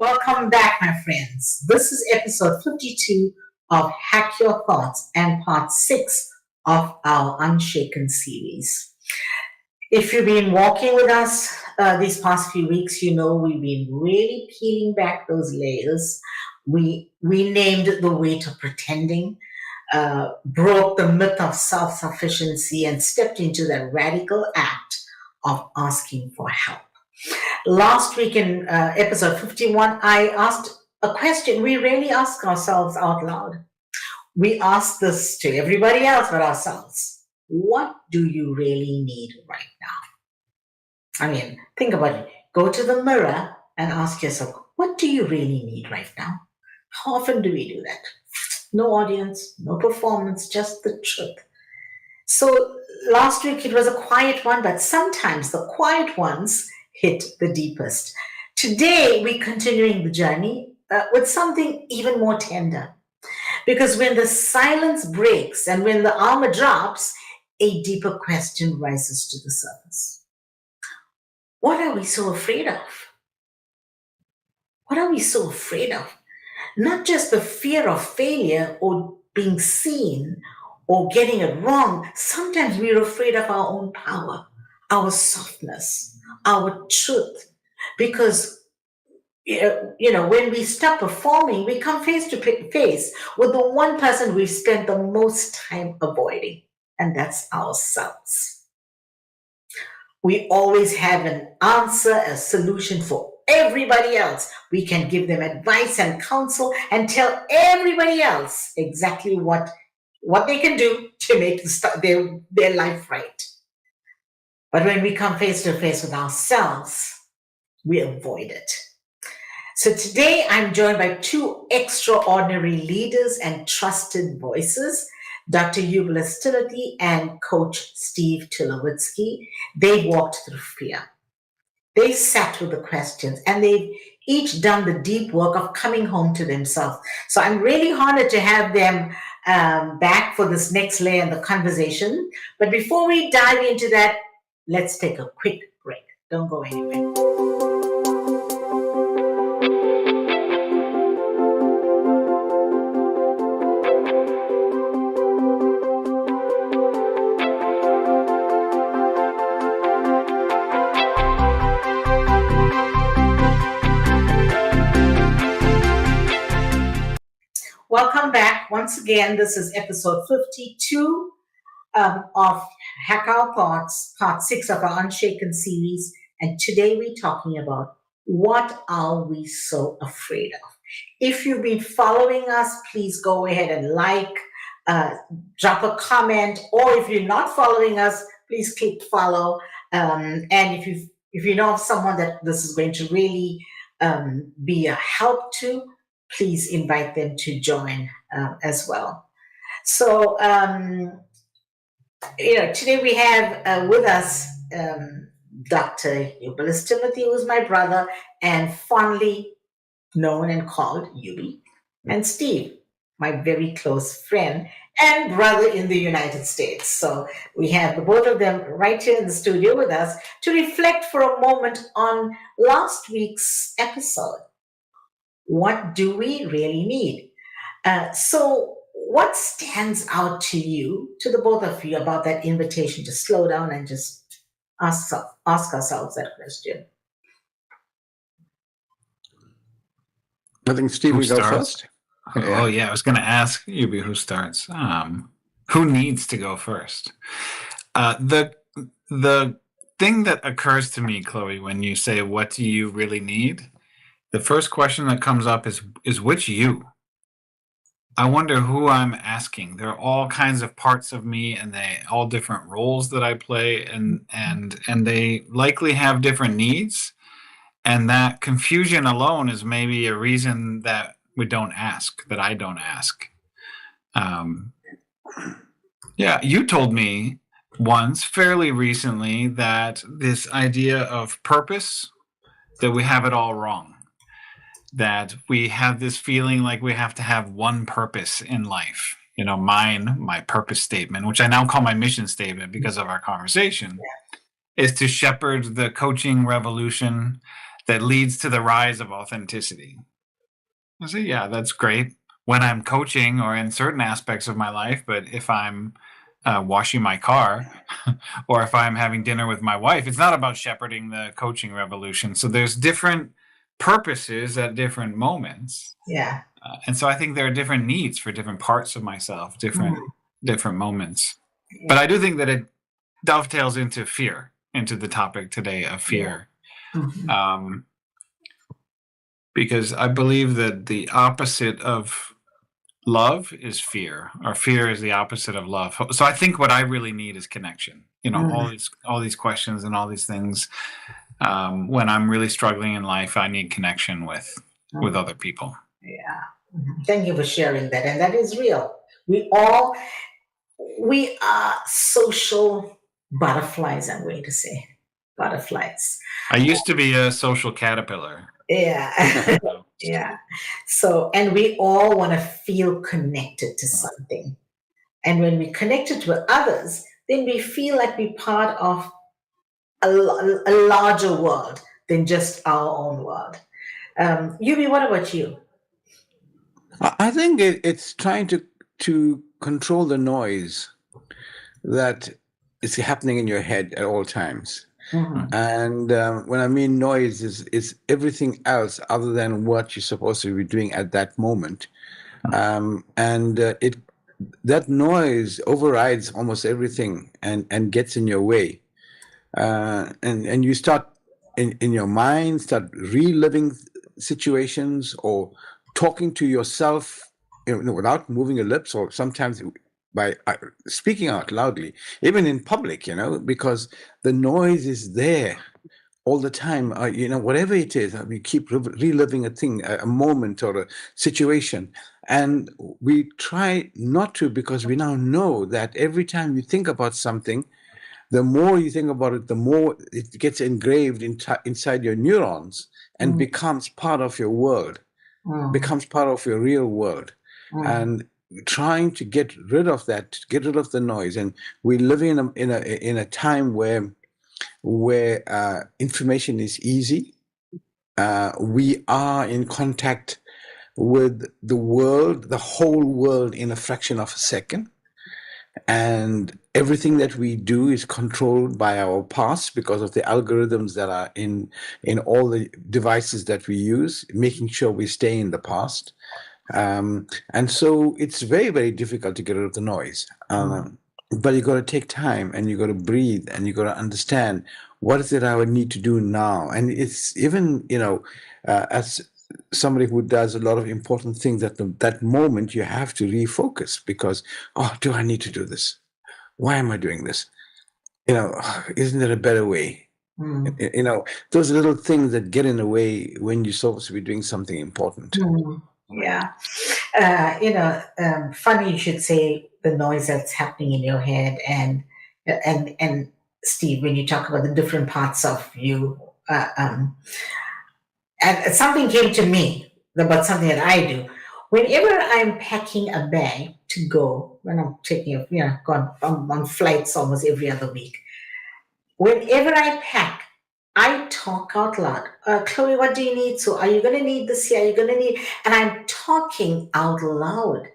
Welcome back, my friends. This is episode 52 of Hack Your Thoughts and part 6 of our Unshaken series. If you've been walking with us these past few weeks, you know we've been really peeling back those layers. We named the weight of pretending, broke the myth of self-sufficiency, and stepped into that radical act of asking for help. Last week in episode 51, I asked a question we rarely ask ourselves out loud. We ask this to everybody else but ourselves. What do you really need right now? I mean, think about it. Go to the mirror and ask yourself, what do you really need right now? How often do we do that? No audience, no performance, just the truth. So last week it was a quiet one, but sometimes the quiet ones hit the deepest. Today, we're continuing the journey with something even more tender. Because when the silence breaks and when the armor drops, a deeper question rises to the surface. What are we so afraid of? What are we so afraid of? Not just the fear of failure or being seen or getting it wrong. Sometimes we're afraid of our own power, our softness, our truth, because when we stop performing, we come face to face with the one person we've spent the most time avoiding, and that's ourselves. We always have an answer, a solution for everybody else. We can give them advice and counsel and tell everybody else exactly what they can do to make their life right. But when we come face to face with ourselves, we avoid it. So today I'm joined by two extraordinary leaders and trusted voices, Dr. Yubil Stility and Coach Steve Tulowitzki. They walked through fear. They sat with the questions and they've each done the deep work of coming home to themselves. So I'm really honored to have them back for this next layer in the conversation. But before we dive into that, let's take a quick break. Don't go anywhere. Welcome back. Once again, this is episode 52 of Hack Our Thoughts, part 6 of our Unshaken series. And today we're talking about what are we so afraid of? If you've been following us, please go ahead and drop a comment, or if you're not following us, please click follow. And if you know of someone that this is going to really be a help to, please invite them to join as well. So, today we have with us Dr. Yubil Timothy, who's my brother and fondly known and called Yubi, and Steve, my very close friend and brother in the United States. So we have the both of them right here in the studio with us to reflect for a moment on last week's episode. What do we really need? So what stands out to you, to the both of you, about that invitation to slow down and just ask ourselves that question? I think Steve, we go first. Oh yeah, I was going to ask you who starts. Who needs to go first? The thing that occurs to me, Chloe, when you say what do you really need, the first question that comes up is which you? I wonder who I'm asking. There are all kinds of parts of me, and they all different roles that I play, and they likely have different needs. And that confusion alone is maybe a reason that we don't ask, that I don't ask. Yeah, you told me once, fairly recently, that this idea of purpose, that we have it all wrong. That we have this feeling like we have to have one purpose in life. You know, my purpose statement, which I now call my mission statement because of our conversation, is to shepherd the coaching revolution, that leads to the rise of authenticity. I say, yeah, that's great when I'm coaching or in certain aspects of my life. But if I'm washing my car or if I'm having dinner with my wife, it's not about shepherding the coaching revolution. So there's different purposes at different moments. Yeah. And so I think there are different needs for different parts of myself, different moments. Yeah. But I do think that it dovetails into fear, into the topic today of fear. Yeah. Because I believe that the opposite of love is fear, or fear is the opposite of love. So I think what I really need is connection. All these questions and all these things. When I'm really struggling in life, I need connection with other people. Yeah. Thank you for sharing that. And that is real. We are social butterflies, I'm going to say. Butterflies. I used to be a social caterpillar. Yeah. Yeah. So, and we all want to feel connected to something. And when we connect it with others, then we feel like we're part of a larger world than just our own world. Yubi, what about you? I think it's trying to control the noise that is happening in your head at all times. And when I mean noise, is everything else other than what you're supposed to be doing at that moment. That noise overrides almost everything and gets in your way. And you start in your mind, start reliving situations or talking to yourself, without moving your lips, or sometimes by speaking out loudly, even in public, because the noise is there all the time. Whatever it is, we keep reliving a thing, a moment or a situation. And we try not to, because we now know that every time you think about something, the more you think about it, the more it gets engraved inside your neurons and becomes part of your world, becomes part of your real world. And trying to get rid of that, get rid of the noise. And we live in a time where information is easy. We are in contact with the world, the whole world, in a fraction of a second. And everything that we do is controlled by our past because of the algorithms that are in all the devices that we use, making sure we stay in the past. And so it's very, very difficult to get rid of the noise. But you got to take time, and you got to breathe, and you got to understand, what is it I would need to do now? And it's even, as somebody who does a lot of important things at that moment, you have to refocus, because, do I need to do this? Why am I doing this? Isn't there a better way? Those little things that get in the way when you're supposed to be doing something important. Yeah. Funny you should say the noise that's happening in your head, and Steve, when you talk about the different parts of you, and something came to me about something that I do. Whenever I'm packing a bag to go, when I'm taking, gone on flights almost every other week, whenever I pack, I talk out loud. Chloe, what do you need? So, are you going to need this here? Are you going to need? And I'm talking out loud,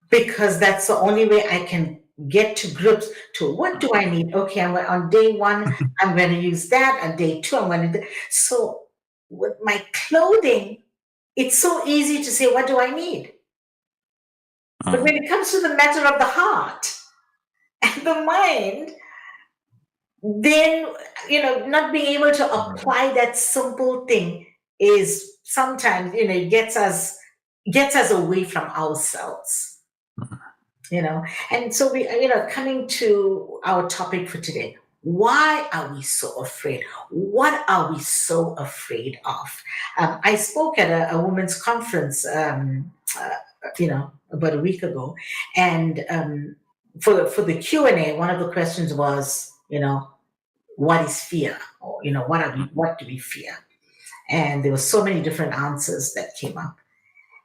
because that's the only way I can get to grips to what do I need. Okay, on day one, I'm going to use that. On day two, I'm going to do. So with my clothing, it's so easy to say, what do I need? But when it comes to the matter of the heart and the mind, then, not being able to apply that simple thing is sometimes, it gets us away from ourselves. And so we, coming to our topic for today, why are we so afraid? What are we so afraid of? I spoke at a women's conference, about a week ago, and for the Q&A, one of the questions was, what is fear? Or, what do we fear? And there were so many different answers that came up.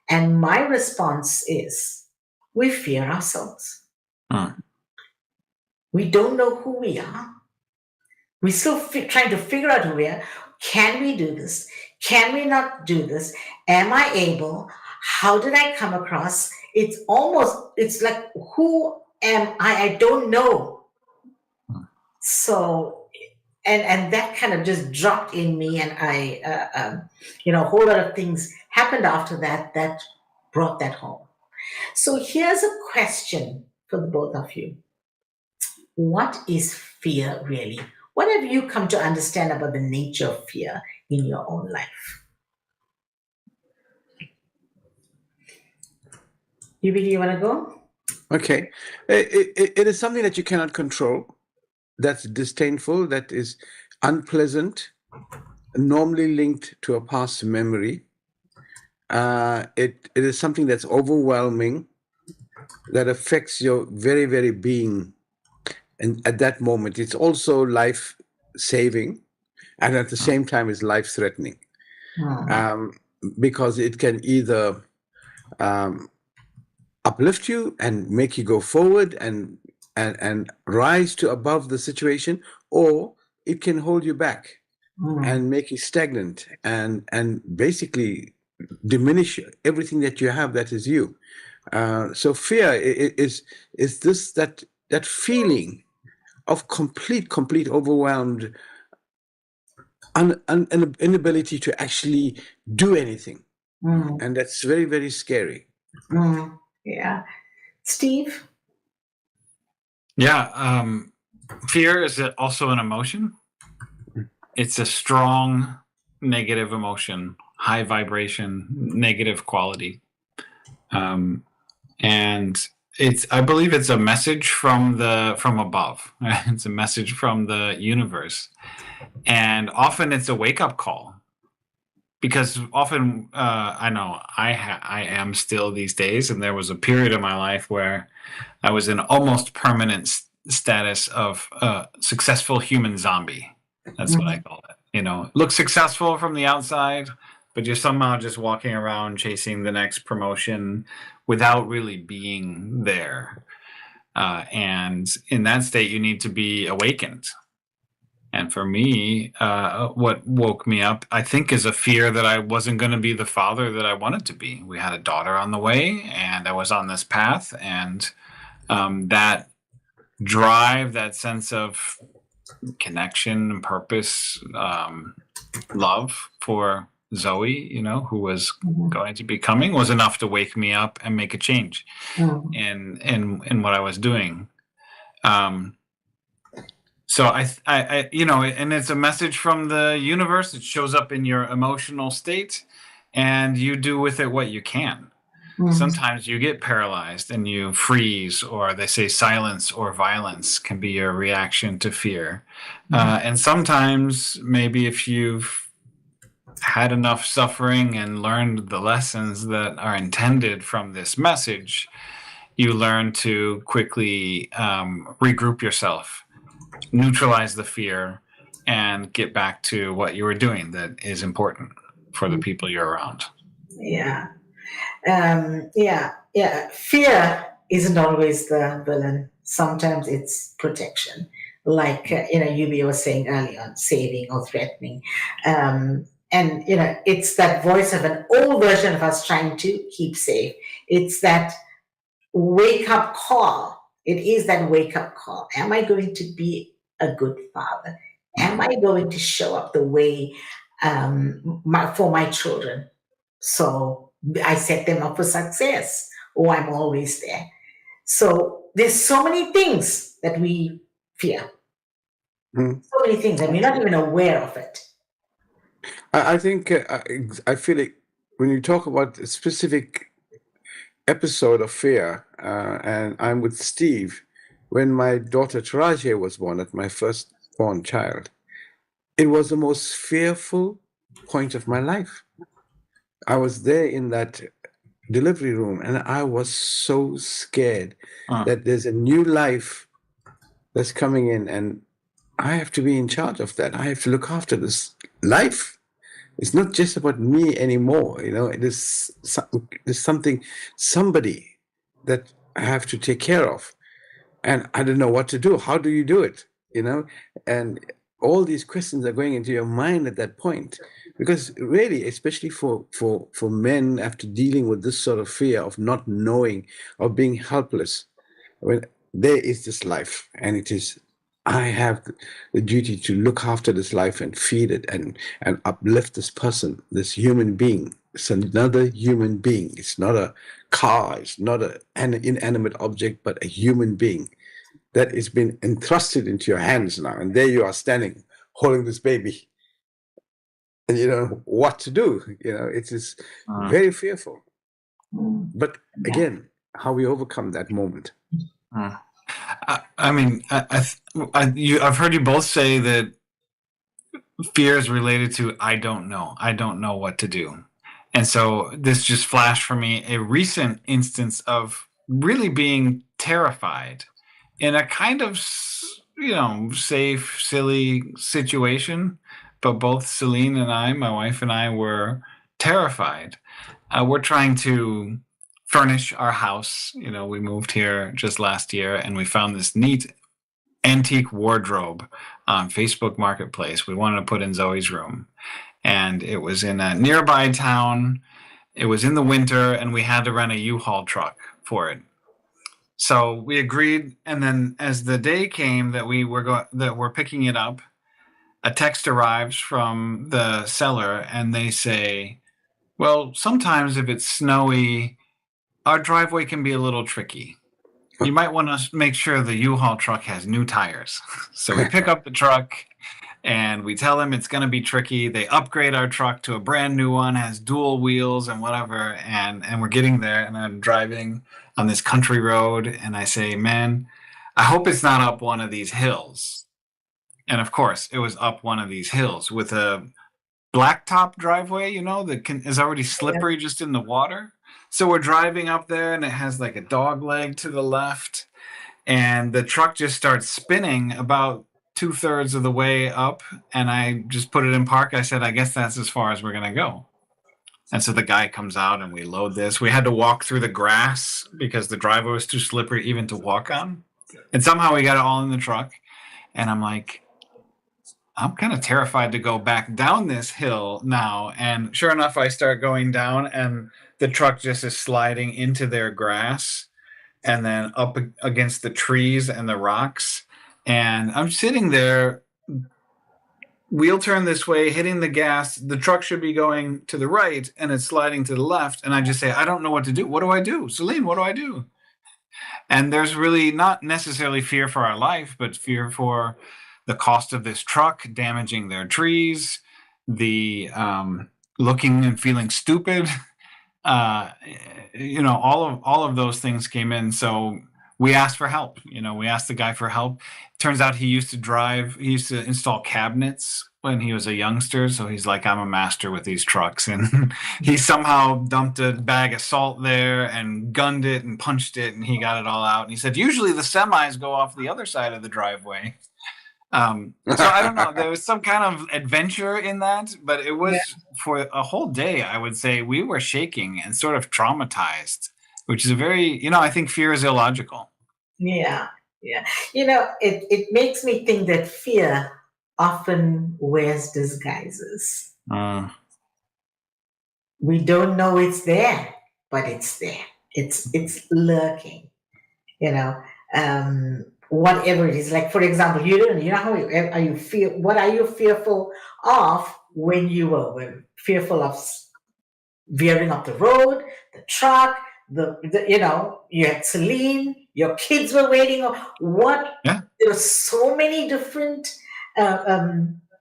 And my response is, we fear ourselves. We don't know who we are. We're still trying to figure out who we are. Can we do this? Can we not do this? Am I able? How did I come across? It's like, who am I? I don't know. So, and that kind of just dropped in me, and a whole lot of things happened after that that brought that home. So here's a question for the both of you. What is fear really? What have you come to understand about the nature of fear in your own life? You really want to go? Okay. It is something that you cannot control, that's disdainful, that is unpleasant, normally linked to a past memory. It is something that's overwhelming, that affects your very, very being. And at that moment, it's also life saving, and at the same time, is life threatening, um, because it can either um, uplift you and make you go forward and rise to above the situation, or it can hold you back and make you stagnant and basically diminish everything that you have that is you. So fear is this that feeling of complete overwhelmed inability to actually do anything, and that's very, very scary. Yeah. Steve? Yeah. Fear is also an emotion. It's a strong negative emotion, high vibration, negative quality. And I believe it's a message from above. It's a message from the universe. And often it's a wake-up call. Because often, I know I am still these days, and there was a period of my life where I was in almost permanent status of successful human zombie. That's what I call it. Look successful from the outside, but you're somehow just walking around chasing the next promotion without really being there. And in that state, you need to be awakened. And for me, what woke me up, I think, is a fear that I wasn't going to be the father that I wanted to be. We had a daughter on the way, and I was on this path. And that drive, that sense of connection and purpose, love for Zoe, who was going to be coming, was enough to wake me up and make a change in what I was doing. So and it's a message from the universe. It shows up in your emotional state, and you do with it what you can. Sometimes you get paralyzed and you freeze, or they say silence or violence can be your reaction to fear. And sometimes maybe if you've had enough suffering and learned the lessons that are intended from this message, you learn to quickly regroup yourself, neutralize the fear, and get back to what you were doing that is important for the people you're around. Yeah. Fear isn't always the villain. Sometimes it's protection. Like, Yubi was saying earlier on, saving or threatening. And, it's that voice of an old version of us trying to keep safe. It's that wake up call. It is that wake up call. Am I going to be a good father? Am I going to show up the way for my children? So I set them up for success, or I'm always there. So there's so many things that we fear. So many things, and we're not even aware of it. I think I feel it when you talk about a specific episode of fear, and I'm with Steve. When my daughter Taraji was born, my firstborn child, it was the most fearful point of my life. I was there in that delivery room, and I was so scared that there's a new life that's coming in, and I have to be in charge of that. I have to look after this life. It's not just about me anymore. It is somebody that I have to take care of, and I don't know what to do. How do you do it? And all these questions are going into your mind at that point. Because really, especially for men, after dealing with this sort of fear of not knowing, of being helpless, when there is this life, and it is, I have the duty to look after this life and feed it and uplift this person, this human being. It's another human being. It's not a car. It's not an inanimate object, but a human being that has been entrusted into your hands now. And there you are standing, holding this baby, and you know what to do. You know, it is very fearful. But again, how we overcome that moment. I mean, I've heard you both say that fear is related to I don't know. I don't know what to do. And so this just flashed for me a recent instance of really being terrified in a kind of, safe, silly situation. But both Celine and I, my wife and I, were terrified. We're trying to furnish our house. You know, we moved here just last year and we found this neat antique wardrobe on Facebook Marketplace. We wanted to put in Zoe's room. And it was in a nearby town. It was in the winter, and we had to rent a U-Haul truck for it. So we agreed, and then as the day came that we're picking it up, a text arrives from the seller, and they say, "Well, sometimes if it's snowy, our driveway can be a little tricky. You might want to make sure the U-Haul truck has new tires." So we pick up the truck. And we tell them it's going to be tricky. They upgrade our truck to a brand new one, has dual wheels and whatever. And we're getting there, and I'm driving on this country road, and I say, "Man, I hope it's not up one of these hills." And of course, it was up one of these hills with a blacktop driveway, that is already slippery just in the water. So we're driving up there, and it has like a dog leg to the left, and the truck just starts spinning about 2/3 of the way up, and I just put it in park. I said, "I guess that's as far as we're going to go." And so the guy comes out, and we load this. We had to walk through the grass because the driveway was too slippery even to walk on. And somehow we got it all in the truck. And I'm like, I'm kind of terrified to go back down this hill now. And sure enough, I start going down, and the truck just is sliding into their grass and then up against the trees and the rocks. And I'm sitting there, wheel turn this way, hitting the gas. The truck should be going to the right, and it's sliding to the left. And I just say, "I don't know what to do. What do I do? Celine, what do I do?" And there's really not necessarily fear for our life, but fear for the cost of this truck damaging their trees, the looking and feeling stupid. All of those things came in. So we asked for help. We asked the guy for help. Turns out he used to install cabinets when he was a youngster. So he's like, "I'm a master with these trucks." And he somehow dumped a bag of salt there and gunned it and punched it, and he got it all out. And he said, "Usually the semis go off the other side of the driveway." So I don't know. There was some kind of adventure in that, but it was for a whole day. I would say we were shaking and sort of traumatized, which is I think fear is illogical. Yeah. It makes me think that fear often wears disguises. We don't know it's there, but it's there. It's lurking. Whatever it is. Like, for example, what are you fearful of when you were fearful of veering off the road, the truck, you had Celine, your kids were waiting. Yeah. There were so many different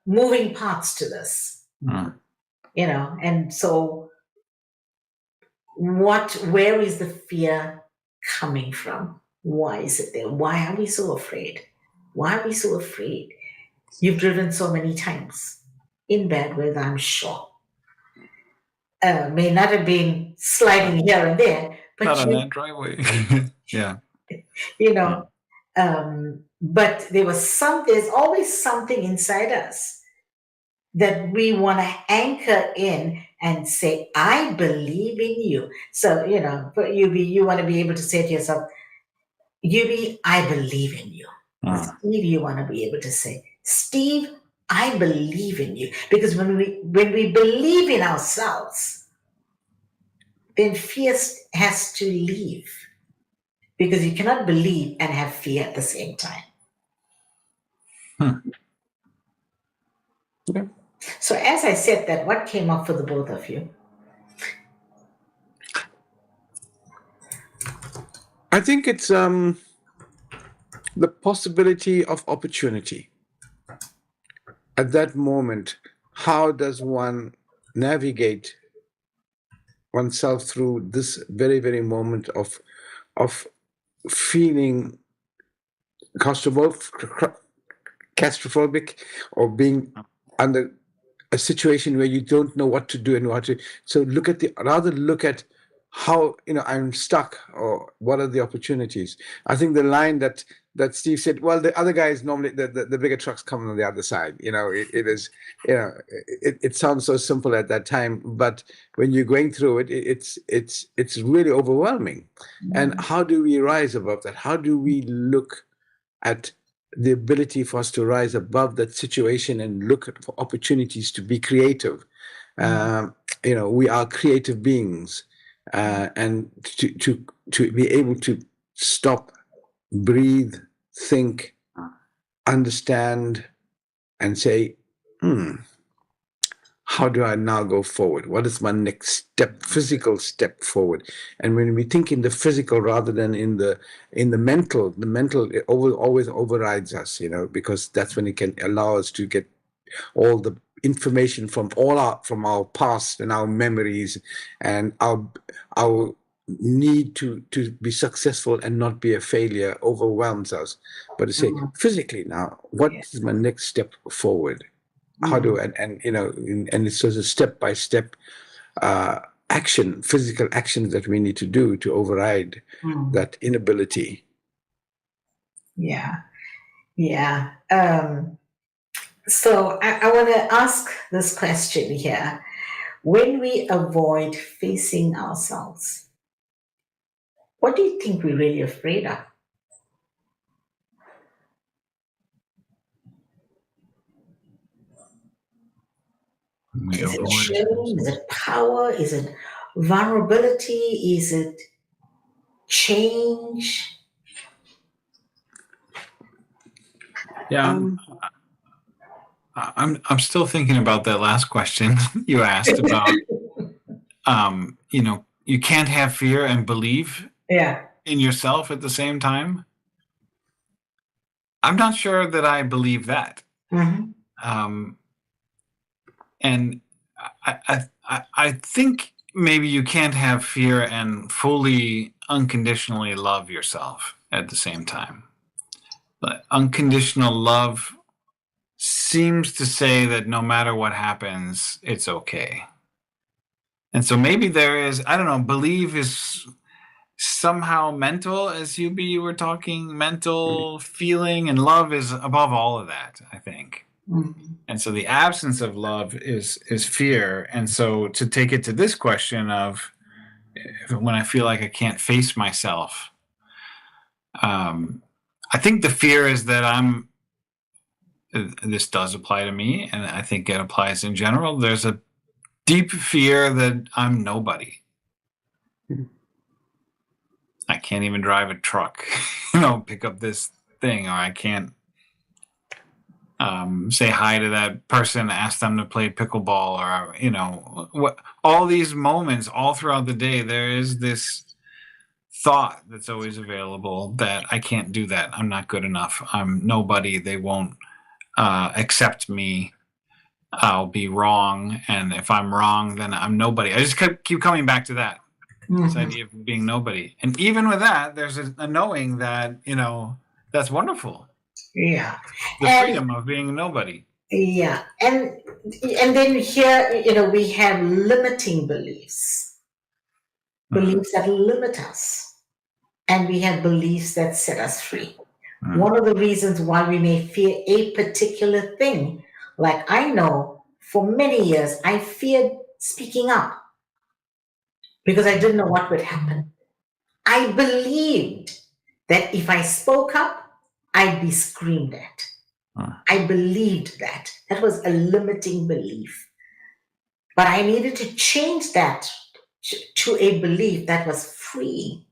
moving parts to this, and so where is the fear coming from? Why is it there? Why are we so afraid? Why are we so afraid? You've driven so many times in bad weather, I'm sure. May not have been sliding here and there, but not on that driveway. Yeah. But there's always something inside us that we want to anchor in and say, "I believe in you." So, but you want to be able to say to yourself, "Yubi, I believe in you." Steve, you want to be able to say, "Steve, I believe in you. Because when we believe in ourselves, then fear has to leave. Because you cannot believe and have fear at the same time. Hmm. Yeah. So as I said that, what came up for the both of you? I think it's the possibility of opportunity. At that moment, how does one navigate oneself through this very, very moment of feeling claustrophobic or being under a situation where you don't know what to do and what to. So look at how, I'm stuck, or what are the opportunities. I think the line that Steve said, well, the other guy is normally the bigger trucks coming on the other side. It is, it sounds so simple at that time, but when you're going through it, it's really overwhelming. And how do we rise above that? How do we look at the ability for us to rise above that situation and look for opportunities to be creative? We are creative beings, and to be able to stop, breathe, think, understand, and say, how do I now go forward? What is my next step, physical step forward? And when we think in the physical rather than in the mental, it always overrides us, because that's when it can allow us to get all the information from our past and our memories, and our need to be successful and not be a failure overwhelms us. But to say physically now, what is my next step forward? How do and it's just a step by step physical actions that we need to do to override that inability. Yeah. So I want to ask this question here. When we avoid facing ourselves, what do you think we're really afraid of? We Is it avoid. shame? Is it power? Is it vulnerability? Is it change? Yeah, I'm still thinking about that last question you asked about. You can't have fear and believe Yeah. in yourself at the same time. I'm not sure that I believe that. Mm-hmm. And I think maybe you can't have fear and fully unconditionally love yourself at the same time. But unconditional love seems to say that no matter what happens, it's okay. And so maybe there is, I don't know, believe is somehow mental, as you were talking, mental feeling, and love is above all of that, I think. Mm-hmm. And so the absence of love is fear. And so to take it to this question of when I feel like I can't face myself, I think the fear is that this does apply to me, and I think it applies in general. There's a deep fear that I'm nobody. I can't even drive a truck, pick up this thing, or I can't say hi to that person, ask them to play pickleball, or what. All these moments, all throughout the day, there is this thought that's always available that I can't do that. I'm not good enough. I'm nobody. They won't accept me. I'll be wrong, and if I'm wrong, then I'm nobody. I just keep coming back to that. This idea of being nobody. And even with that, there's a knowing that, that's wonderful. Yeah. The freedom of being nobody. Yeah. And then here, we have limiting beliefs. Beliefs that limit us. And we have beliefs that set us free. One of the reasons why we may fear a particular thing, like I know for many years, I feared speaking up because I didn't know what would happen. I believed that if I spoke up, I'd be screamed at. I believed that. That was a limiting belief. But I needed to change that to a belief that was free.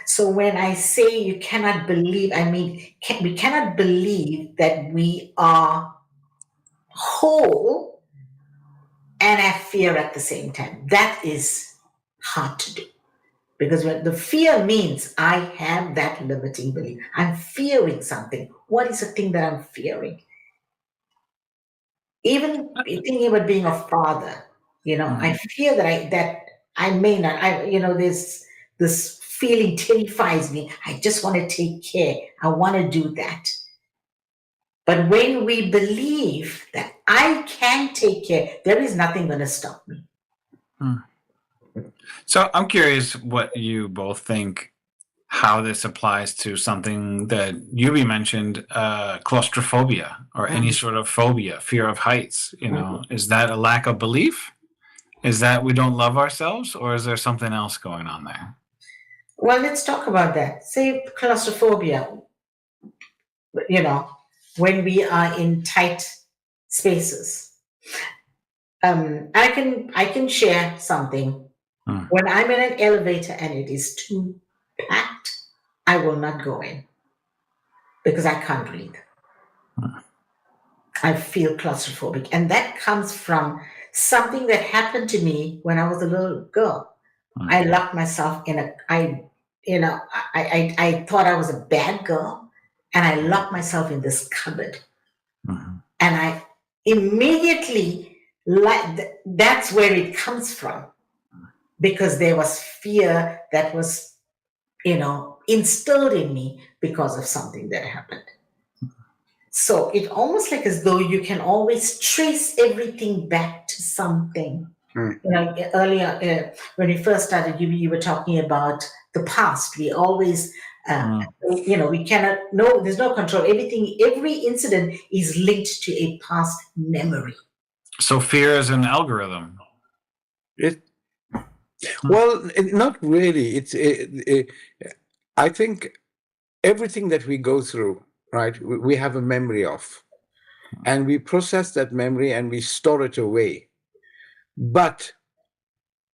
So when I say you cannot believe, I mean, we cannot believe that we are whole and have fear at the same time. That is hard to do. Because when the fear means I have that limiting belief. I'm fearing something. What is the thing that I'm fearing? Even thinking about being a father, I fear that I may not. This feeling terrifies me. I just want to take care. I want to do that. But when we believe that I can take care, there is nothing going to stop me. So I'm curious what you both think, how this applies to something that Yubi mentioned, claustrophobia or any sort of phobia, fear of heights. Is that a lack of belief? Is that we don't love ourselves, or is there something else going on there? Well, let's talk about that. Say claustrophobia, when we are in tight spaces. I can share something. When I'm in an elevator and it is too packed, I will not go in because I can't breathe. I feel claustrophobic, and that comes from something that happened to me when I was a little girl. I locked myself in I thought I was a bad girl, and I locked myself in this cupboard, and I immediately that's where it comes from, because there was fear that was instilled in me because of something that happened. So it almost like as though you can always trace everything back to something. Earlier, when we first started, you were talking about the past. We always, we cannot, no, there's no control. Every incident is linked to a past memory. So fear is an algorithm. Well, not really. I think everything that we go through, right, we have a memory of, and we process that memory and we store it away. But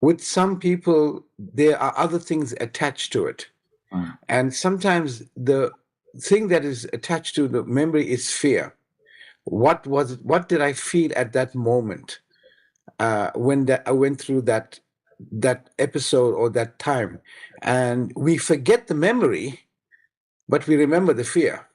with some people, there are other things attached to it. And sometimes the thing that is attached to the memory is fear. What was it? What did I feel at that moment when I went through that episode or that time? And we forget the memory, but we remember the fear.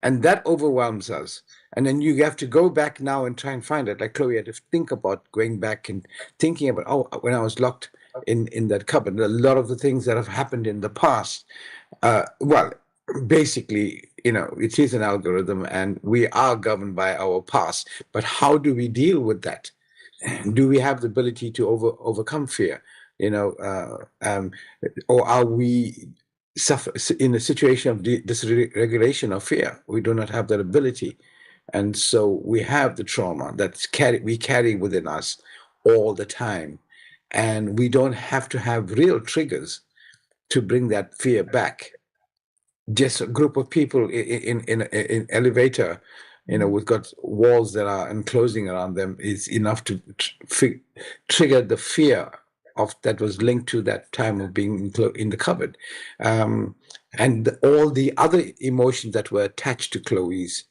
And that overwhelms us. And then you have to go back now and try and find it. Like Chloe had to think about going back and thinking about, when I was locked in that cupboard, a lot of the things that have happened in the past. Well, basically, it is an algorithm and we are governed by our past. But how do we deal with that? Do we have the ability to overcome fear? Or are we suffer in a situation of dysregulation or fear? We do not have that ability, and so we have the trauma we carry within us all the time, and we don't have to have real triggers to bring that fear back. Just a group of people in elevator, we've got walls that are enclosing around them is enough to trigger the fear of that was linked to that time of being in the cupboard, and all the other emotions that were attached to Chloe's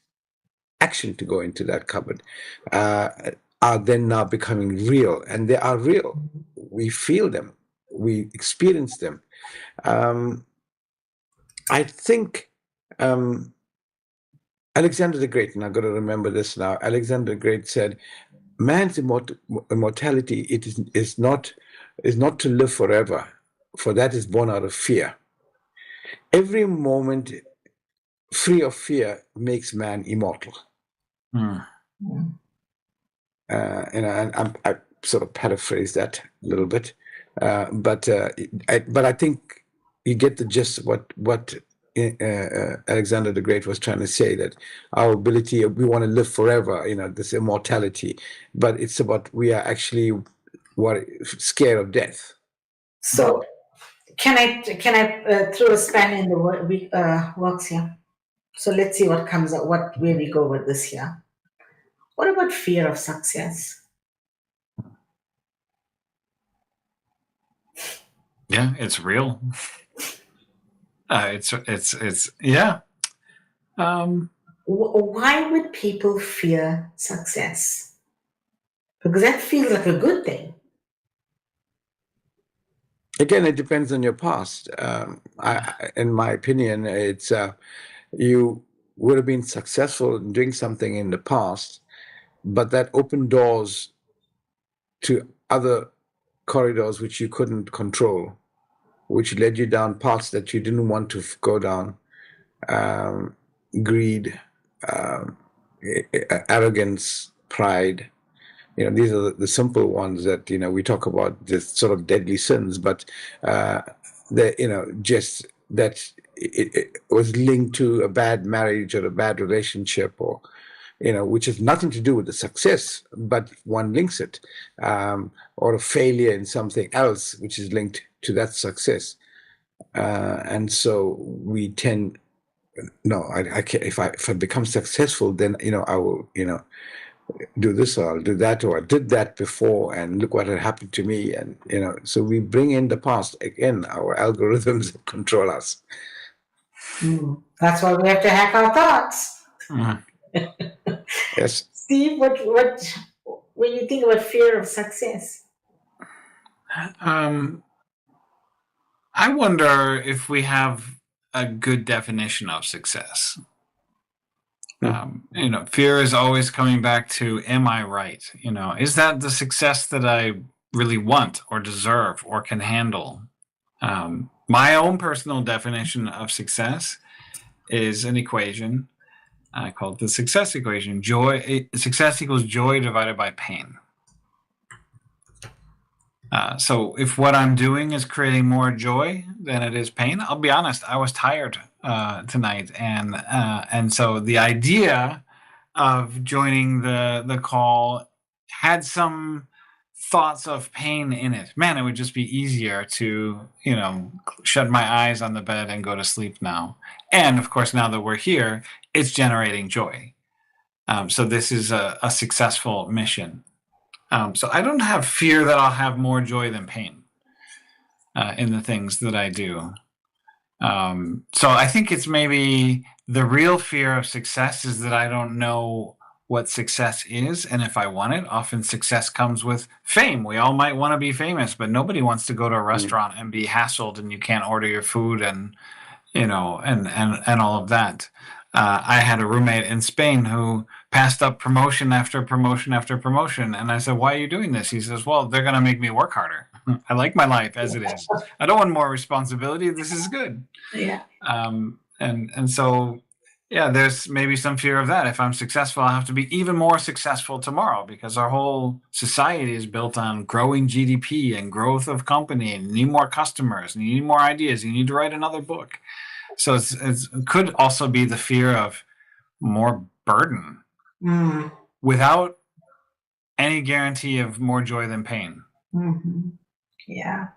action to go into that cupboard are then now becoming real, and they are real. We feel them, we experience them. I think Alexander the Great, and I've got to remember this now. Alexander the Great said, "Man's immortality is not to live forever, for that is born out of fear. Every moment free of fear makes man immortal." And I sort of paraphrase that a little bit, but I think you get the gist what Alexander the Great was trying to say, that our ability, we want to live forever, this immortality, but it's about we are actually scared of death. So can I throw a span in the works here? So let's see what comes out, where we go with this here. What about fear of success? Yeah, it's real. It's yeah. Why would people fear success? Because that feels like a good thing. Again, it depends on your past. In my opinion, it's you would have been successful in doing something in the past, but that opened doors to other corridors which you couldn't control, which led you down paths that you didn't want to go down. Greed, um, arrogance, pride. These are the simple ones that we talk about, this sort of deadly sins, but that just that it was linked to a bad marriage or a bad relationship, or which has nothing to do with the success, but one links it, or a failure in something else which is linked to that success, and so we tend, no, I can't. If I become successful, then I will do this or I'll do that, or I did that before and look what had happened to me. And so we bring in the past again, our algorithms that control us. That's why we have to hack our thoughts. Mm. Yes. Steve, what when you think about fear of success? I wonder if we have a good definition of success. Fear is always coming back to, am I right? Is that the success that I really want or deserve or can handle? My own personal definition of success is an equation. I call it the success equation. Success equals joy divided by pain. So if what I'm doing is creating more joy than it is pain, I'll be honest, I was tired tonight, and so the idea of joining the call had some thoughts of pain in it. Man, it would just be easier to shut my eyes on the bed and go to sleep now. And of course, now that we're here, it's generating joy. So this is a successful mission. So I don't have fear that I'll have more joy than pain in the things that I do. So I think it's maybe the real fear of success is that I don't know what success is and if I want it. Often success comes with fame. We all might want to be famous, but nobody wants to go to a restaurant and be hassled and you can't order your food and and all of that. I had a roommate in Spain who passed up promotion after promotion after promotion. And I said, why are you doing this? He says, well, they're going to make me work harder. I like my life as it is. I don't want more responsibility. This is good. Yeah. And so, yeah, there's maybe some fear of that. If I'm successful, I'll have to be even more successful tomorrow because our whole society is built on growing GDP and growth of company, and you need more customers and you need more ideas. You need to write another book. So it could also be the fear of more burden without any guarantee of more joy than pain. Mm-hmm. Yeah.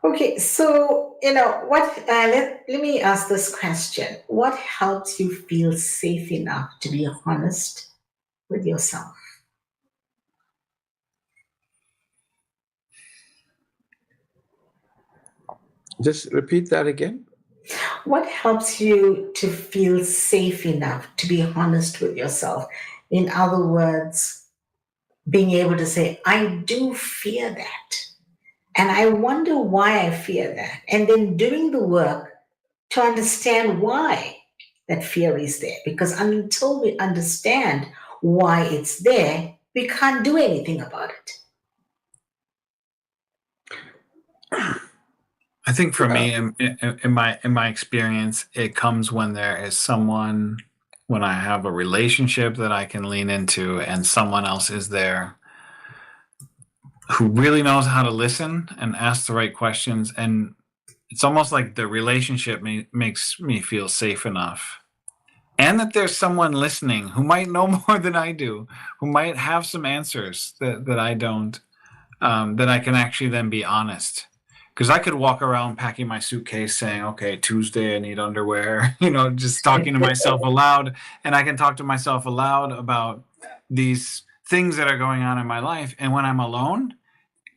Okay, so what? Let me ask this question: what helps you feel safe enough to be honest with yourself? Just repeat that again. What helps you to feel safe enough to be honest with yourself? In other words, being able to say, I do fear that. And I wonder why I fear that. And then doing the work to understand why that fear is there. Because until we understand why it's there, we can't do anything about it. I think for me, in my experience, it comes when there is someone, when I have a relationship that I can lean into, and someone else is there who really knows how to listen and ask the right questions. And it's almost like the relationship makes me feel safe enough. And that there's someone listening who might know more than I do, who might have some answers that I don't, that I can actually then be honest. Because I could walk around packing my suitcase saying, okay, Tuesday, I need underwear, you know, just talking to myself aloud. And I can talk to myself aloud about these things that are going on in my life. And when I'm alone,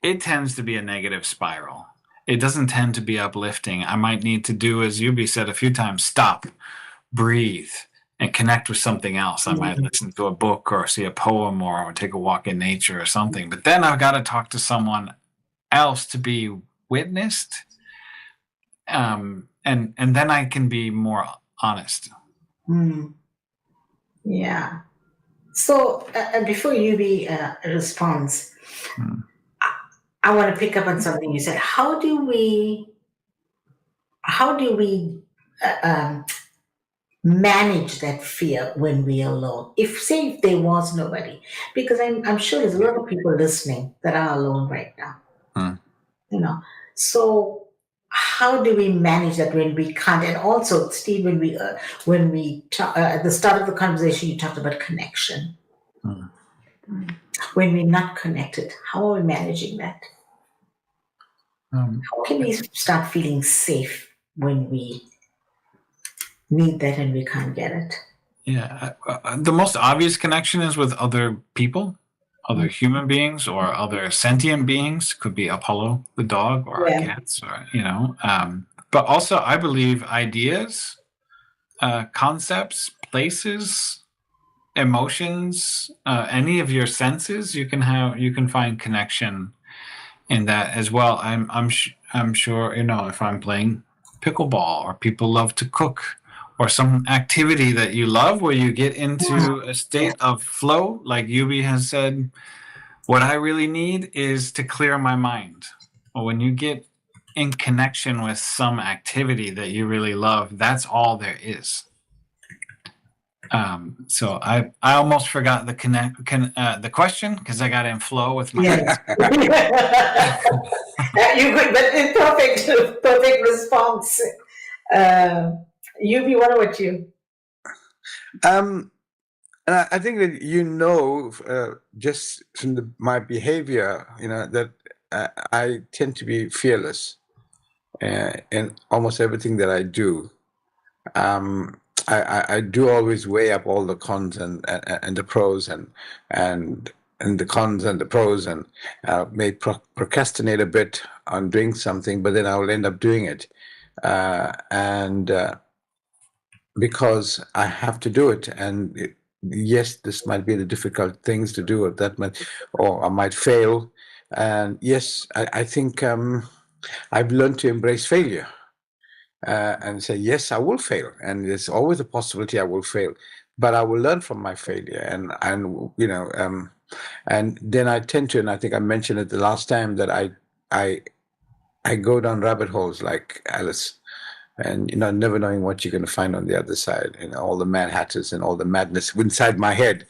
it tends to be a negative spiral. It doesn't tend to be uplifting. I might need to do, as Yubi said a few times, stop, breathe, and connect with something else. I might listen to a book or see a poem or take a walk in nature or something. But then I've got to talk to someone else to be witnessed. And then I can be more honest. Yeah. So before Yubi responds, I want to pick up on something you said. How do we manage that fear when we are alone? If there was nobody, because I'm sure there's a lot of people listening that are alone right now. You know, so how do we manage that when we can't? And also, Steve, when we at the start of the conversation, you talked about connection. When we're not connected, how are we managing that? How can we start feeling safe when we need that and we can't get it? Yeah. The most obvious connection is with other people, other human beings, or other sentient beings. Could be Apollo, the dog, or our cats, or, you know. But also, I believe ideas, concepts, places, emotions, any of your senses, you can find connection in that as well. I'm sure, you know, if I'm playing pickleball, or people love to cook, or some activity that you love where you get into a state of flow, like Yubi has said, what I really need is to clear my mind. Well, when you get in connection with some activity that you really love, that's all there is. So I almost forgot the question because I got in flow with my. Yes. You could, but it's perfect response. Yubi, what about you? And I think that just from my behavior, that I tend to be fearless in almost everything that I do. I do always weigh up all the cons and the pros and the cons and the pros, and may procrastinate a bit on doing something, but then I will end up doing it, and because I have to do it. And yes, this might be the difficult things to do, or I might fail. And yes, I think I've learned to embrace failure. And say, yes, I will fail, and there's always a possibility I will fail, but I will learn from my failure, and and then I tend to, and I think I mentioned it the last time, that I go down rabbit holes like Alice, and never knowing what you're going to find on the other side, all the Mad Hatters and all the madness inside my head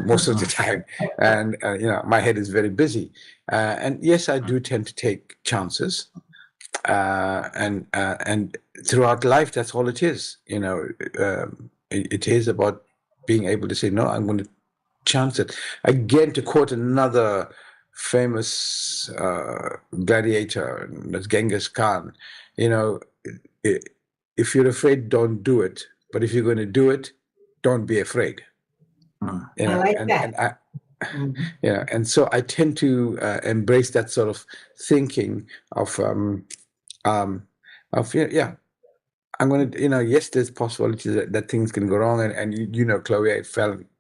most of the time, and my head is very busy, and yes, I do tend to take chances. And throughout life, that's all it is. It is about being able to say, no, I'm going to chance it. Again, to quote another famous gladiator, that's Genghis Khan, if you're afraid, don't do it. But if you're going to do it, don't be afraid. I like that. And so I tend to embrace that sort of thinking of I'm going to, yes, there's possibility that things can go wrong. And Chloe, I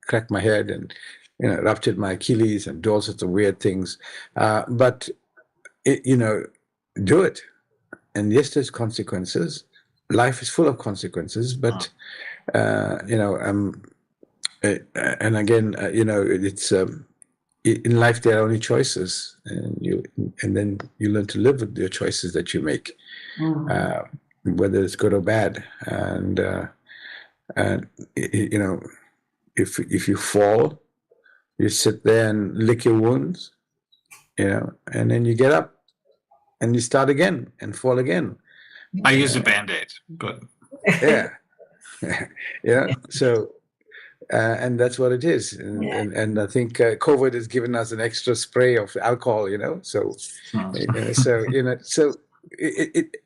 cracked my head and, ruptured my Achilles and do all sorts of weird things. But, do it. And yes, there's consequences. Life is full of consequences, but, and again, it's, in life, there are only choices, and then you learn to live with your choices that you make, whether it's good or bad. And if you fall, you sit there and lick your wounds, and then you get up and you start again and fall again. I use a Band-Aid, but yeah, So. And that's what it is, and I think COVID has given us an extra spray of alcohol, so it,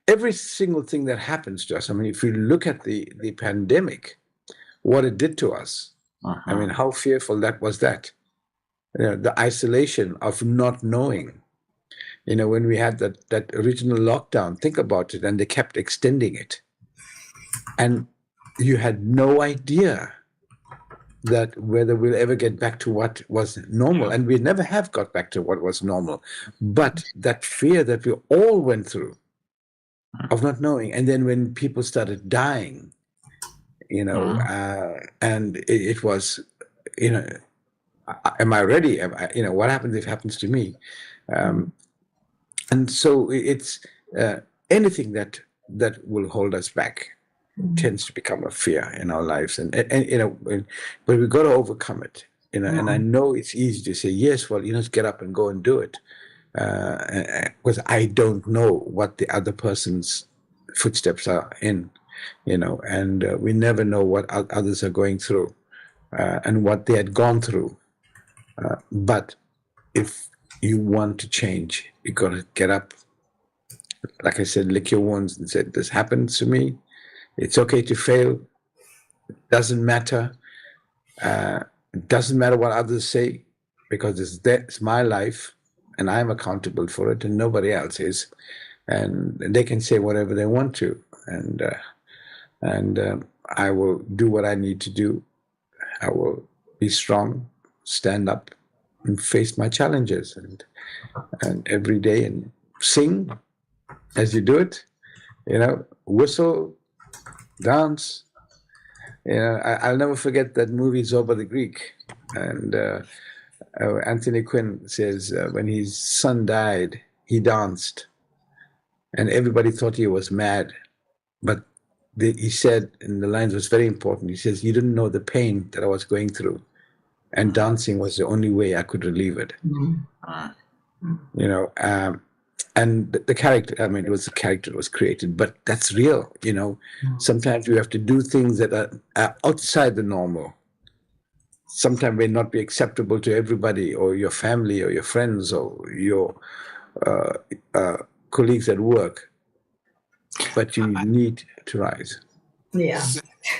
every single thing that happens to us. I mean, if you look at the pandemic, what it did to us. I mean, how fearful that was. That the isolation of not knowing. When we had that original lockdown, think about it, and they kept extending it, and you had no idea that whether we'll ever get back to what was normal, and we never have got back to what was normal. But that fear that we all went through of not knowing, and then when people started dying, and it was, am I ready? What happens if it happens to me? And so it's anything that will hold us back tends to become a fear in our lives, and but we've got to overcome it. And I know it's easy to say yes. Well, just get up and go and do it, because I don't know what the other person's footsteps are in, and we never know what others are going through, and what they had gone through. But if you want to change, you got to get up. Like I said, lick your wounds and say, "This happens to me. It's okay to fail. It doesn't matter. It doesn't matter what others say, because it's my life, and I'm accountable for it, and nobody else is. And they can say whatever they want to, and I will do what I need to do. I will be strong, stand up, and face my challenges, and every day, and sing as you do it. Whistle, dance. I'll never forget that movie Zoba the Greek, and Anthony Quinn says when his son died, he danced, and everybody thought he was mad, but he said, and the lines was very important. He says, "You didn't know the pain that I was going through, and dancing was the only way I could relieve it." And the character, I mean, it was the character that was created, but that's real. Sometimes you have to do things that are outside the normal. Sometimes may not be acceptable to everybody, or your family, or your friends, or your colleagues at work, but you need to rise. Yeah.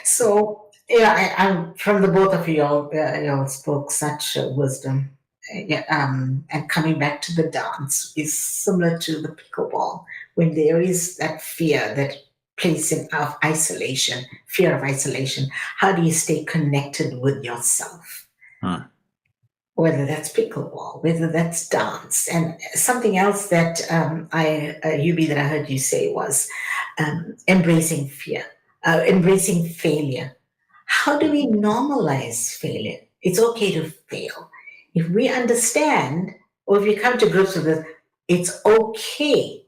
So, I'm from the both of you all. You all spoke such wisdom. And coming back to the dance is similar to the pickleball, when there is that fear, that placing of isolation, fear of isolation. How do you stay connected with yourself? Whether that's pickleball, whether that's dance, and something else that Yubi, that I heard you say was embracing fear, embracing failure. How do we normalize failure? It's okay to fail. If we understand, or if we come to grips with this, it's okay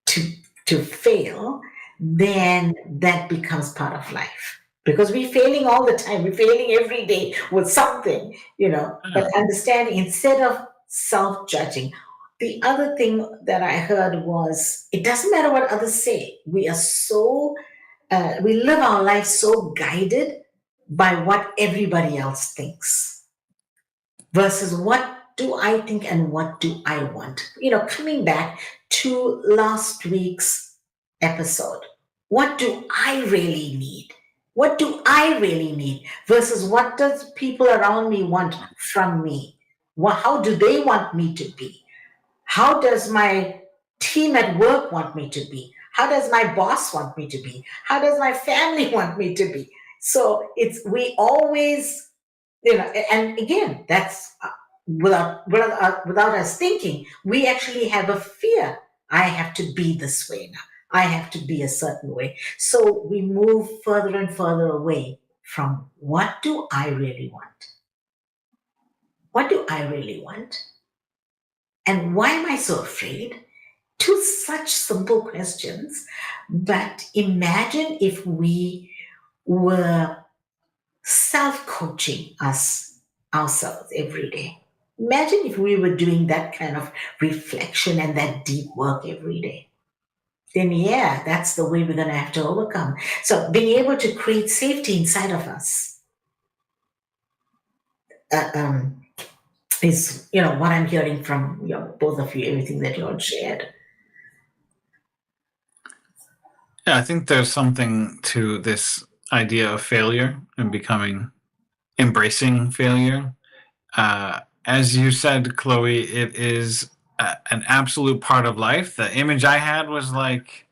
to fail, then that becomes part of life. Because we're failing all the time. We're failing every day with something, But understanding, instead of self-judging. The other thing that I heard was, it doesn't matter what others say. We are we live our life so guided by what everybody else thinks versus what do I think and what do I want. Coming back to last week's episode, what do I really need? What do I really need versus what does people around me want from me? How do they want me to be? How does my team at work want me to be? How does my boss want me to be? How does my family want me to be? So we always, and again, that's without us thinking, we actually have a fear. I have to be this way now. I have to be a certain way. So we move further and further away from what do I really want? What do I really want? And why am I so afraid? Two such simple questions, but imagine if we were self-coaching ourselves every day. Imagine if we were doing that kind of reflection and that deep work every day. Then yeah, that's the way we're going to have to overcome. So being able to create safety inside of us is, what I'm hearing from both of you, everything that you all shared. Yeah, I think there's something to this idea of failure and embracing failure. As you said, Chloe, it is an absolute part of life. The image I had was like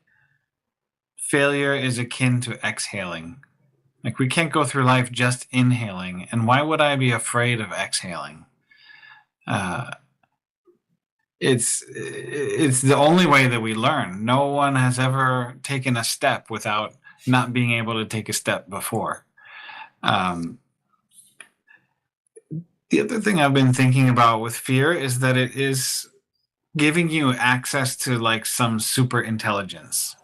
failure is akin to exhaling. Like we can't go through life just inhaling. And why would I be afraid of exhaling? Uh, it's the only way that we learn. No one has ever taken a step without not being able to take a step before. Um, the other thing I've been thinking about with fear is that it is giving you access to like some super intelligence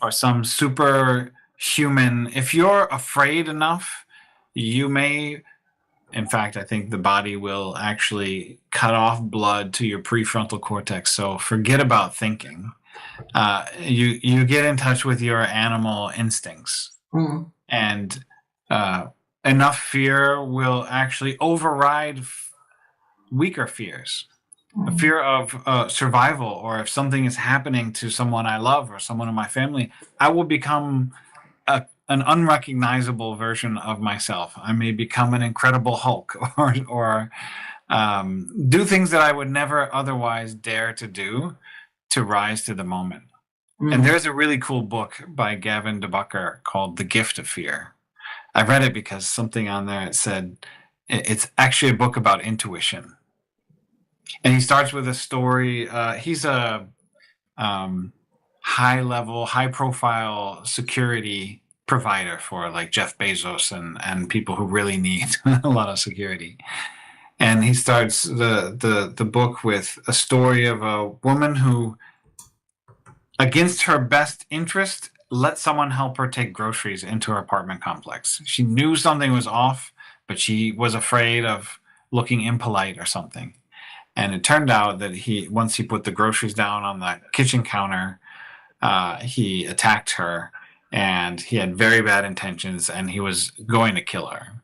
or some super human. If you're afraid enough, you may, in fact, I think the body will actually cut off blood to your prefrontal cortex. So forget about thinking. You get in touch with your animal instincts, and enough fear will actually override weaker fears. A fear of survival, or if something is happening to someone I love or someone in my family, I will become an unrecognizable version of myself. I may become an Incredible Hulk, or do things that I would never otherwise dare to do to rise to the moment. And there's a really cool book by Gavin DeBucker called The Gift of Fear. I read it because something on there, it said it's actually a book about intuition. And he starts with a story. He's a high profile security provider for like Jeff Bezos and people who really need a lot of security. And he starts the book with a story of a woman who, against her best interest, let someone help her take groceries into her apartment complex. She knew something was off, but she was afraid of looking impolite or something. And it turned out that once he put the groceries down on the kitchen counter, he attacked her, and he had very bad intentions, and he was going to kill her.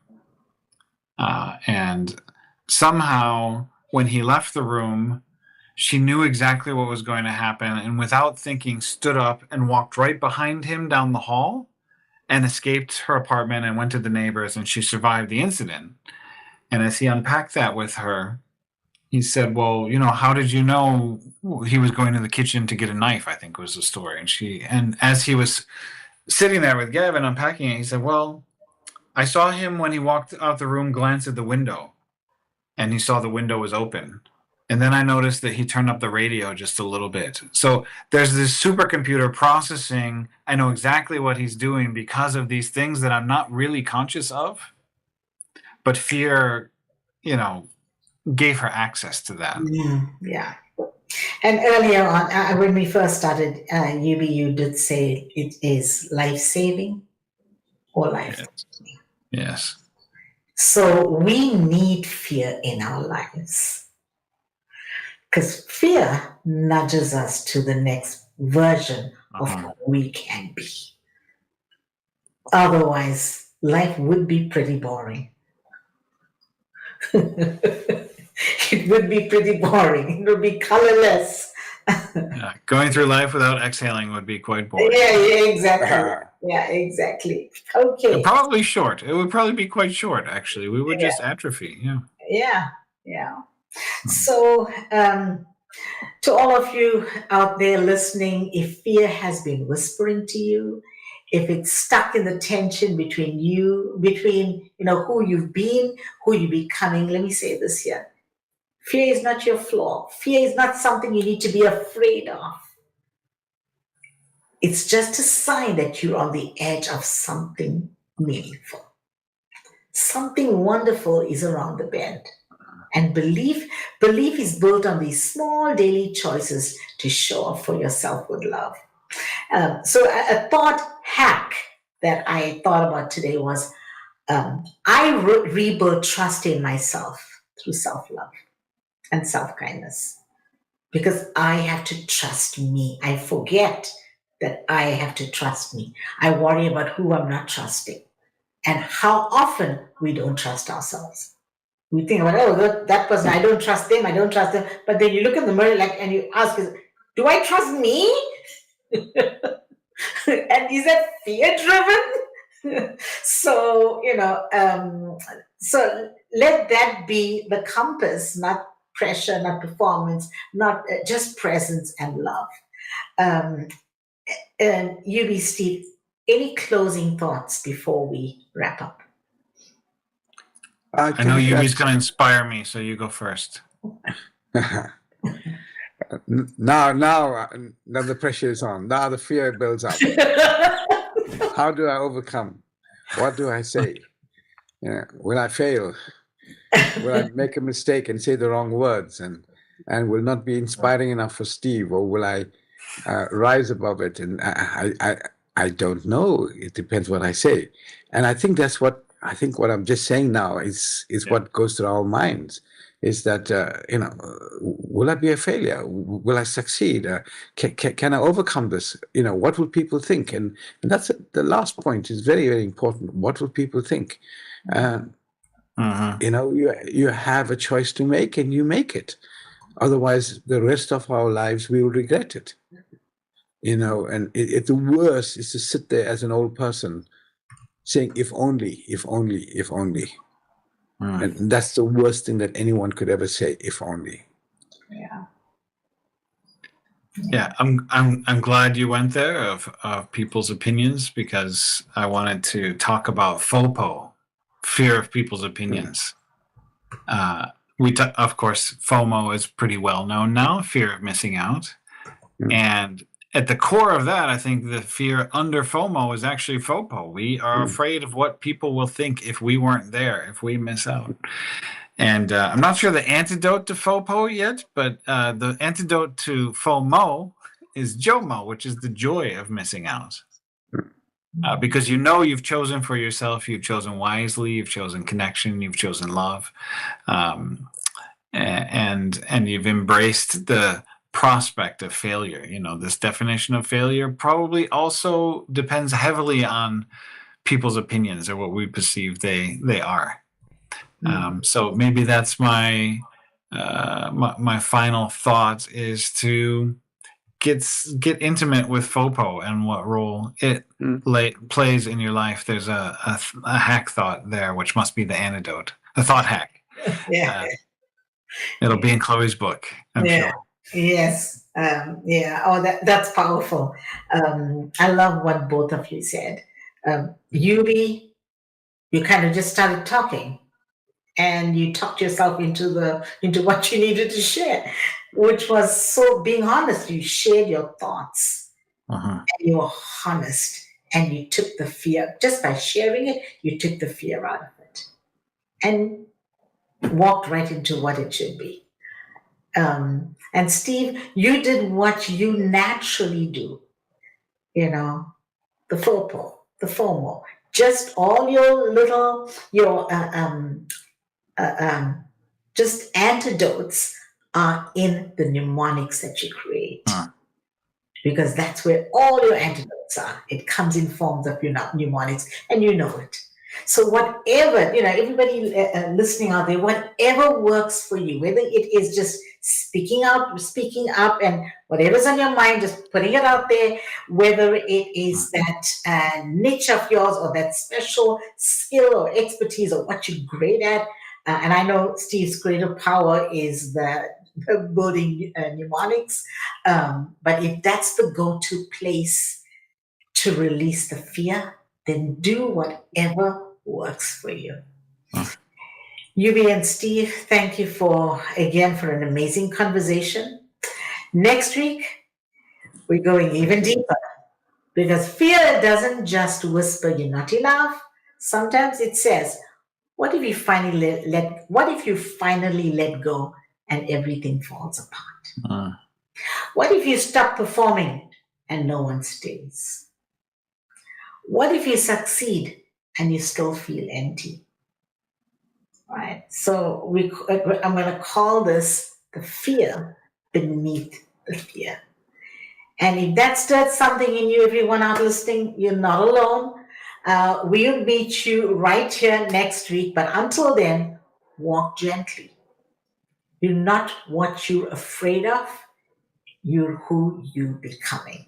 And somehow, when he left the room, she knew exactly what was going to happen, and without thinking, stood up and walked right behind him down the hall and escaped her apartment and went to the neighbors, and she survived the incident. And as he unpacked that with her, he said, well, how did you know he was going to the kitchen to get a knife? I think was the story. And as he was sitting there with Gavin unpacking it, he said, well, I saw him when he walked out the room, glance at the window, and he saw the window was open. And then I noticed that he turned up the radio just a little bit. So there's this supercomputer processing. I know exactly what he's doing because of these things that I'm not really conscious of. But fear, gave her access to that. Yeah. And earlier on, when we first started, you did say it is life-saving or life. Yes. So we need fear in our lives, because fear nudges us to the next version of what we can be. Otherwise, life would be pretty boring. It would be pretty boring. It would be colorless. Going through life without exhaling would be quite boring. Yeah, exactly. Yeah, exactly. Okay. Probably short. It would probably be quite short, actually. We would just atrophy. Yeah. So, to all of you out there listening, if fear has been whispering to you, if it's stuck in the tension between who you've been, who you're becoming, let me say this here. Fear is not your flaw. Fear is not something you need to be afraid of. It's just a sign that you're on the edge of something meaningful. Something wonderful is around the bend. And belief is built on these small daily choices to show up for yourself with love. So a thought hack that I thought about today was I rebuild trust in myself through self-love and self-kindness, because I have to trust me. I forget that I have to trust me. I worry about who I'm not trusting and how often we don't trust ourselves. We think about, that person, I don't trust them. But then you look in the mirror and you ask, do I trust me? And is that fear driven? So, so let that be the compass, not pressure, not performance, not just presence and love. Um, and you, be Steve, any closing thoughts before we wrap up? I I know think Yubi's that going to inspire me, so you go first. now the pressure is on. Now the fear builds up. How do I overcome? What do I say? Will I fail? Will I make a mistake and say the wrong words and will not be inspiring enough for Steve, or will I rise above it? And I don't know. It depends what I say, and I think that's what I'm just saying now is what goes through our minds. Is that will I be a failure? Will I succeed? Can I overcome this? What will people think? And that's the last point is very, very important. What will people think? Mhm. You have a choice to make, and you make it. Otherwise, the rest of our lives we will regret it. And the worst is to sit there as an old person saying, "If only, if only, if only." And that's the worst thing that anyone could ever say. If only. Yeah. Yeah, I'm glad you went there of people's opinions, because I wanted to talk about FOPO, fear of people's opinions. Of course, FOMO is pretty well known now, fear of missing out. And at the core of that, I think the fear under FOMO is actually FOPO. We are afraid of what people will think if we weren't there, if we miss out. And I'm not sure the antidote to FOPO yet, but the antidote to FOMO is JOMO, which is the joy of missing out. Because you've chosen for yourself, you've chosen wisely, you've chosen connection, you've chosen love, and you've embraced the prospect of failure. This definition of failure probably also depends heavily on people's opinions or what we perceive they are. So maybe that's my final thought is to get intimate with FOPO and what role it plays in your life. There's a hack thought there, which must be the antidote, a thought hack. Yeah. It'll be in Chloe's book, I'm sure. Yes. Yeah. Oh, that's powerful. I love what both of you said. You kind of just started talking, and you talked yourself into what you needed to share, which was so being honest. You shared your thoughts, and you were honest, and you took the fear just by sharing it. You took the fear out of it, and walked right into what it should be. And Steve, you did what you naturally do, the FOMO, just all your just antidotes are in the mnemonics that you create. Because that's where all your antidotes are. It comes in forms of your mnemonics, and you know it. So whatever, everybody listening out there, whatever works for you, whether it is just speaking up, and whatever's on your mind, just putting it out there, whether it is that niche of yours or that special skill or expertise or what you're great at. And I know Steve's greater power is the building mnemonics. But if that's the go-to place to release the fear, then do whatever works for you. Yubi and Steve, thank you for an amazing conversation. Next week, we're going even deeper, because fear doesn't just whisper you're not enough. Sometimes it says, what if you finally let go and everything falls apart? What if you stop performing and no one stays? What if you succeed and you still feel empty? Right. So I'm going to call this the fear beneath the fear. And if that stirs something in you, everyone out listening, you're not alone. We'll meet you right here next week. But until then, walk gently. You're not what you're afraid of. You're who you're becoming.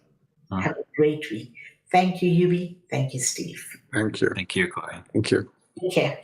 Have a great week. Thank you, Yubi. Thank you, Steve. Thank you. Thank you, Chloe. Thank you. Take care.